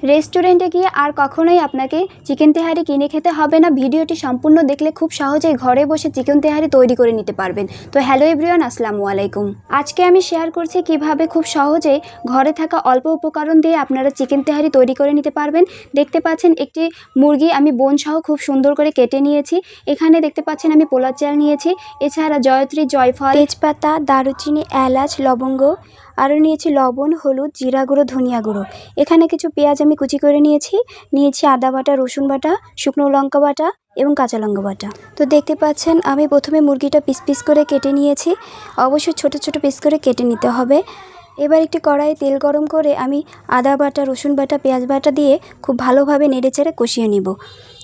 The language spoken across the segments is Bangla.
রেস্টুরেন্টে গিয়ে আর কখনোই আপনাকে চিকেন তেহারি কিনে খেতে হবে না। ভিডিওটি সম্পূর্ণ দেখলে খুব সহজেই ঘরে বসে চিকেন তেহারি তৈরি করে নিতে পারবেন। তো হ্যালো এভরিওয়ান, আসসালামু আলাইকুম। আজকে আমি শেয়ার করছি কিভাবে খুব সহজে ঘরে থাকা অল্প উপকরণ দিয়ে আপনারা চিকেন তেহারি তৈরি করে নিতে পারবেন। দেখতে পাচ্ছেন একটি মুরগি আমি বোন সহ খুব সুন্দর করে কেটে নিয়েছি। এখানে দেখতে পাচ্ছেন আমি পোলার চাল নিয়েছি, এছাড়া জয়ত্রী, জয়ফল, তেজপাতা, দারুচিনি, এলাচ, লবঙ্গ, আরও নিয়েছি লবণ, হলুদ, জিরা গুঁড়ো, ধনিয়া গুঁড়ো। এখানে কিছু পেঁয়াজ আমি কুচি করে নিয়েছি আদা বাটা, রসুন বাটা, শুকনো লঙ্কা বাটা এবং কাঁচা লঙ্কা বাটা। তো দেখতে পাচ্ছেন আমি প্রথমে মুরগিটা পিস পিস করে কেটে নিয়েছি। অবশ্যই ছোট ছোট পিস করে কেটে নিতে হবে। এবার একটি কড়াইয়ে তেল গরম করে আমি আদা বাটা, রসুন বাটা, পেঁয়াজ বাটা দিয়ে খুব ভালোভাবে নেড়েচেড়ে কষিয়ে নিব।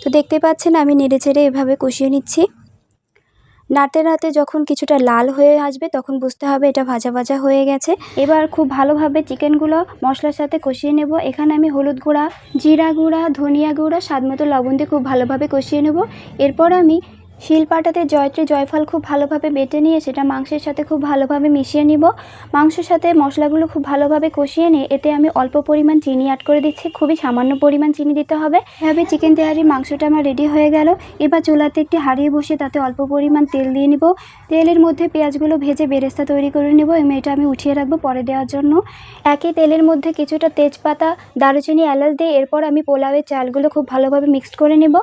তো দেখতে পাচ্ছেন আমি নেড়েচেড়ে এভাবে কষিয়ে নিচ্ছি। নাড়তে নাড়তে যখন কিছুটা লাল হয়ে আসবে তখন বুঝতে হবে এটা ভাজা ভাজা হয়ে গেছে। এবার খুব ভালোভাবে চিকেনগুলো মশলার সাথে কষিয়ে নেব। এখানে আমি হলুদ গুঁড়া, জিরা গুঁড়া, ধনিয়া গুঁড়া, স্বাদমতো লবণ দিয়ে খুব ভালোভাবে কষিয়ে নেব। এরপর আমি শিলপাটাতে জয়ত্রী, জয়ফল খুব ভালোভাবে বেটে নিয়ে সেটা মাংসের সাথে খুব ভালোভাবে মিশিয়ে নিব। মাংসের সাথে মশলাগুলো খুব ভালোভাবে কষিয়ে নিয়ে এতে আমি অল্প পরিমাণ চিনি অ্যাড করে দিচ্ছি। খুবই সামান্য পরিমাণ চিনি দিতে হবে। এভাবে চিকেন তেহারি মাংসটা আমার রেডি হয়ে গেল। এবার চুলাতে একটি হাঁড়ি বসিয়ে তাতে অল্প পরিমাণ তেল দিয়ে নিব। তেলের মধ্যে পেঁয়াজগুলো ভেজে বেরেস্তা তৈরি করে নেব এবং এটা আমি উঠিয়ে রাখবো পরে দেওয়ার জন্য। একই তেলের মধ্যে কিছুটা তেজপাতা, দারুচিনি, এলাচ দিয়ে এরপর আমি পোলাওয়ের চালগুলো খুব ভালোভাবে মিক্সড করে নেব।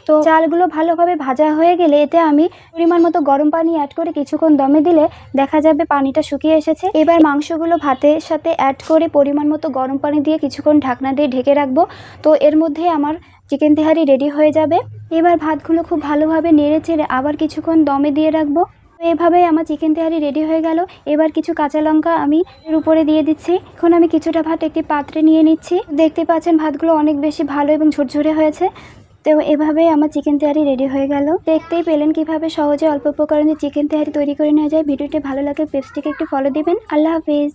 তো চালগুলো ভালোভাবে ভাজা হয়ে গেলে এতে আমি পরিমাণ মতো গরম পানি অ্যাড করে কিছুক্ষণ দমে দিলে দেখা যাবে পানিটা শুকিয়ে এসেছে। এবার মাংসগুলো ভাতের সাথে অ্যাড করে পরিমাণ মতো গরম পানি দিয়ে কিছুক্ষণ ঢাকনা দিয়ে ঢেকে রাখবো। তো এর মধ্যে আমার চিকেন তেহারি রেডি হয়ে যাবে। এবার ভাতগুলো খুব ভালোভাবে নেড়ে চেড়ে আবার কিছুক্ষণ দমে দিয়ে রাখবো। তো এভাবেই আমার চিকেন তেহারি রেডি হয়ে গেল। এবার কিছু কাঁচা লঙ্কা আমি এর উপরে দিয়ে দিচ্ছি। এখন আমি কিছুটা ভাত একটি পাত্রে নিয়ে নিচ্ছি। দেখতে পাচ্ছেন ভাতগুলো অনেক বেশি ভালো এবং ঝরঝরে হয়েছে। তো এভাবেই আমার চিকেন তেহারি রেডি হয়ে গেল। দেখতেই পেলেন কিভাবে সহজে অল্প উপকরণে চিকেন তেহারি তৈরি করে নেওয়া যায়। ভিডিওটি ভালো লাগলে পেজটিকে একটু ফলো দিবেন। আল্লাহ হাফিজ।